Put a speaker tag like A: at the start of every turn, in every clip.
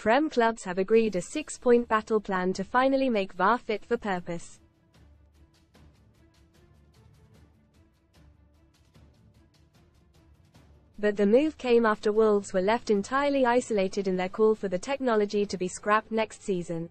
A: Prem clubs have agreed a 6-point battle plan to finally make VAR fit for purpose. But the move came after Wolves were left entirely isolated in their call for the technology to be scrapped next season.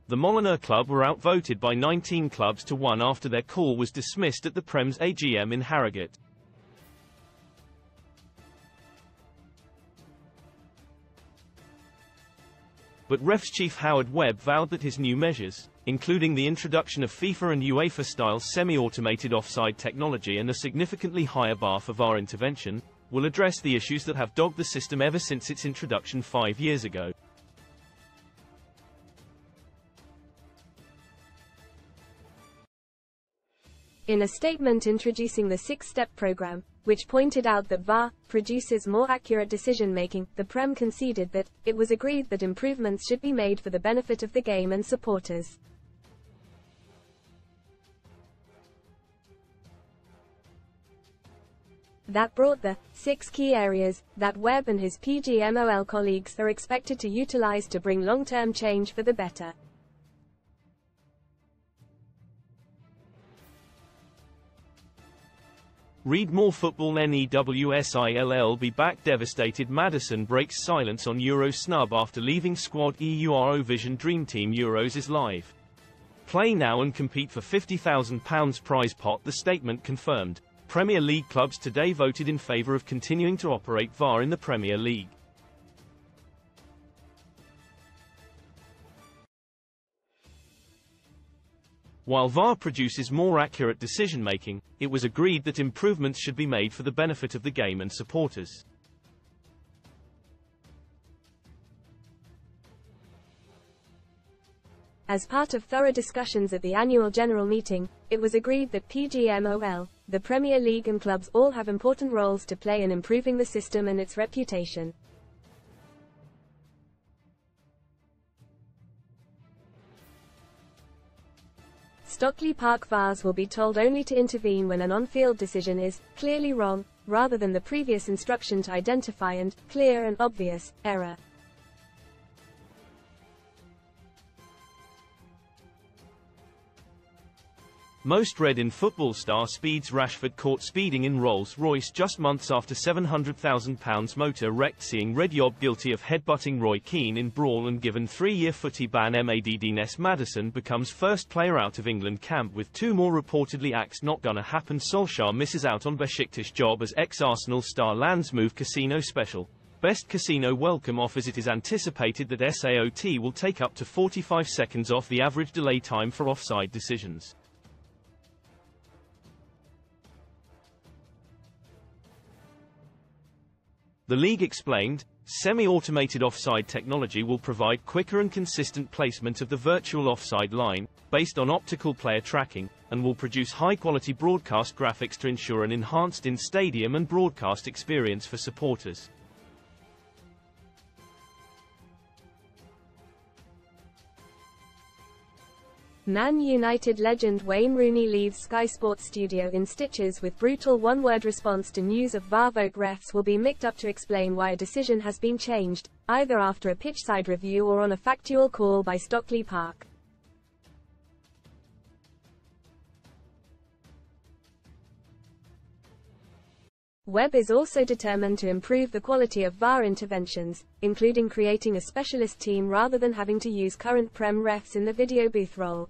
B: The Molineux club were outvoted by 19 clubs to 1 after their call was dismissed at the Prem's AGM in Harrogate. But refs chief Howard Webb vowed that his new measures, including the introduction of FIFA and UEFA-style semi-automated offside technology and a significantly higher bar for VAR intervention, will address the issues that have dogged the system ever since its introduction 5 years ago.
A: In a statement introducing the 6-step program, which pointed out that VAR produces more accurate decision-making, the Prem conceded that it was agreed that improvements should be made for the benefit of the game and supporters. That brought the 6 key areas that Webb and his PGMOL colleagues are expected to utilize to bring long-term change for the better.
B: Read more. Football. NEWSILL back. Devastated Maddison breaks silence on Euro snub after leaving squad. Eurovision Dream Team Euros is live. Play now and compete for £50,000 prize pot, the statement confirmed. Premier League clubs today voted in favour of continuing to operate VAR in the Premier League. While VAR produces more accurate decision-making, it was agreed that improvements should be made for the benefit of the game and supporters.
A: As part of thorough discussions at the annual general meeting, it was agreed that PGMOL, the Premier League and clubs all have important roles to play in improving the system and its reputation. Stockley Park VARs will be told only to intervene when an on-field decision is clearly wrong, rather than the previous instruction to identify an clear and obvious error.
B: Most read in football. Star speeds. Rashford caught speeding in Rolls-Royce just months after £700,000 motor wrecked. Seeing Red Yob guilty of headbutting Roy Keane in brawl and given 3-year footy ban. Maddness Maddison becomes first player out of England camp with 2 more reportedly axed. Not gonna happen. Solskjaer misses out on Besiktas job as ex-Arsenal star. Lands move. Casino special. Best casino welcome offers. It is anticipated that SAOT will take up to 45 seconds off the average delay time for offside decisions. The league explained, semi-automated offside technology will provide quicker and consistent placement of the virtual offside line, based on optical player tracking, and will produce high-quality broadcast graphics to ensure an enhanced in-stadium and broadcast experience for supporters.
A: Man United legend Wayne Rooney leaves Sky Sports studio in stitches with brutal one-word response to news of VAR. Vote refs will be mixed up to explain why a decision has been changed, either after a pitchside review or on a factual call by Stockley Park. Webb is also determined to improve the quality of VAR interventions, including creating a specialist team rather than having to use current Prem refs in the video booth role.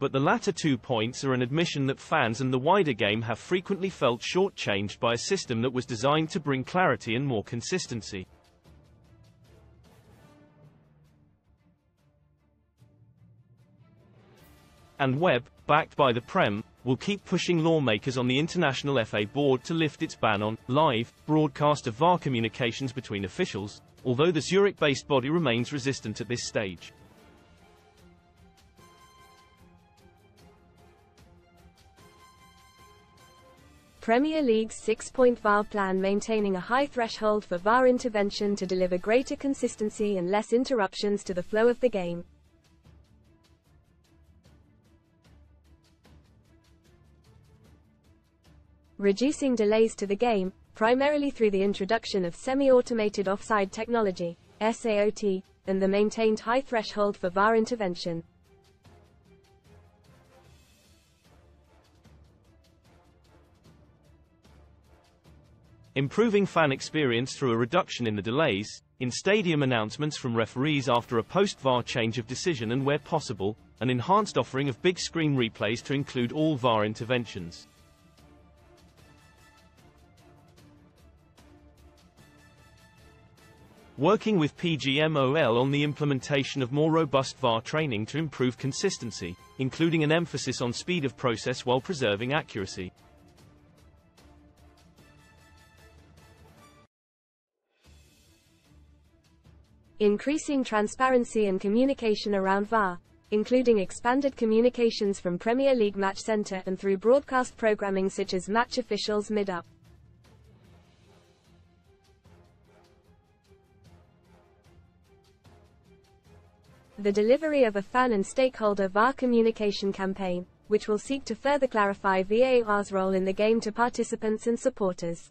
B: But the latter 2 points are an admission that fans and the wider game have frequently felt short-changed by a system that was designed to bring clarity and more consistency. And Webb, backed by the Prem, will keep pushing lawmakers on the International FA board to lift its ban on live broadcast of VAR communications between officials, although the Zurich-based body remains resistant at this stage.
A: Premier League's 6-point VAR plan, maintaining a high threshold for VAR intervention to deliver greater consistency and less interruptions to the flow of the game. reducing delays to the game, primarily through the introduction of semi-automated offside technology, SAOT, and the maintained high threshold for VAR intervention.
B: Improving fan experience through a reduction in the delays, in-stadium announcements from referees after a post-VAR change of decision, and where possible, an enhanced offering of big-screen replays to include all VAR interventions. Working with PGMOL on the implementation of more robust VAR training to improve consistency, including an emphasis on speed of process while preserving accuracy.
A: Increasing transparency and communication around VAR, including expanded communications from Premier League Match Centre and through broadcast programming such as Match Officials Mid-Up. The delivery of a fan and stakeholder VAR communication campaign, which will seek to further clarify VAR's role in the game to participants and supporters.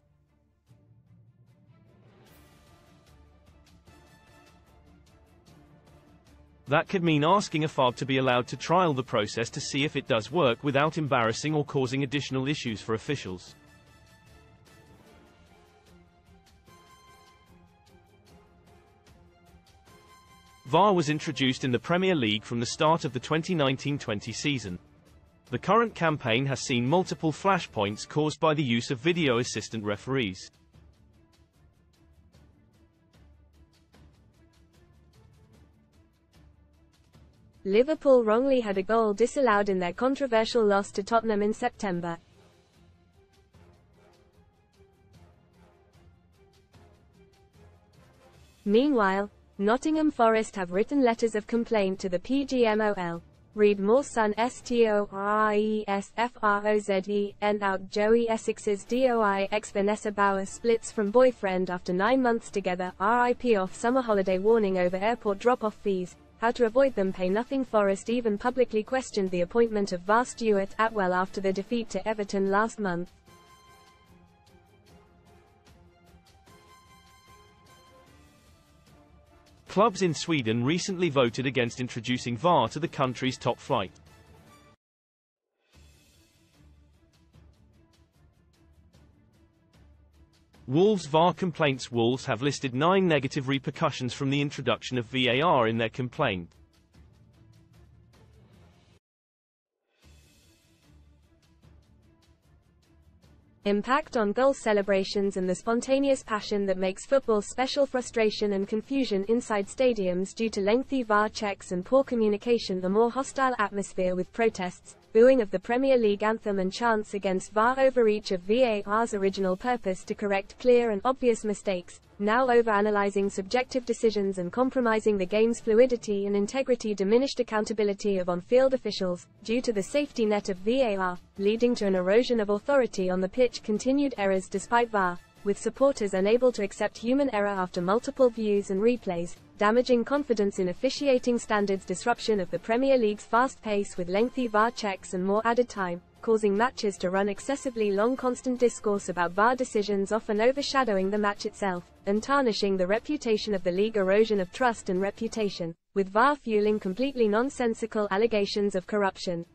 B: That could mean asking a FAB to be allowed to trial the process to see if it does work without embarrassing or causing additional issues for officials. VAR was introduced in the Premier League from the start of the 2019-20 season. The current campaign has seen multiple flashpoints caused by the use of video assistant referees.
A: Liverpool wrongly had a goal disallowed in their controversial loss to Tottenham in September. Meanwhile, Nottingham Forest have written letters of complaint to the PGMOL. Read more. Son STORIESFROZEN out. Joey Essex's DOI ex Vanessa Bauer splits from boyfriend after 9 months together. RIP off summer holiday warning over airport drop-off fees. How to avoid them. Pay nothing. Forest even publicly questioned the appointment of VAR Stuart Atwell after the defeat to Everton last month.
B: Clubs in Sweden recently voted against introducing VAR to the country's top flight. Wolves VAR complaints. Wolves have listed 9 negative repercussions from the introduction of VAR in their complaint.
A: Impact on goal celebrations and the spontaneous passion that makes football special. Frustration and confusion inside stadiums due to lengthy VAR checks and poor communication. A more hostile atmosphere with protests, booing of the Premier League anthem and chants against VAR. Overreach of VAR's original purpose to correct clear and obvious mistakes, now overanalyzing subjective decisions and compromising the game's fluidity and integrity. Diminished accountability of on-field officials, due to the safety net of VAR, leading to an erosion of authority on the pitch. Continued errors despite VAR, with supporters unable to accept human error after multiple views and replays, damaging confidence in officiating standards. Disruption of the Premier League's fast pace with lengthy VAR checks and more added time, causing matches to run excessively long. Constant discourse about VAR decisions often overshadowing the match itself, and tarnishing the reputation of the league. Erosion of trust and reputation, with VAR fueling completely nonsensical allegations of corruption,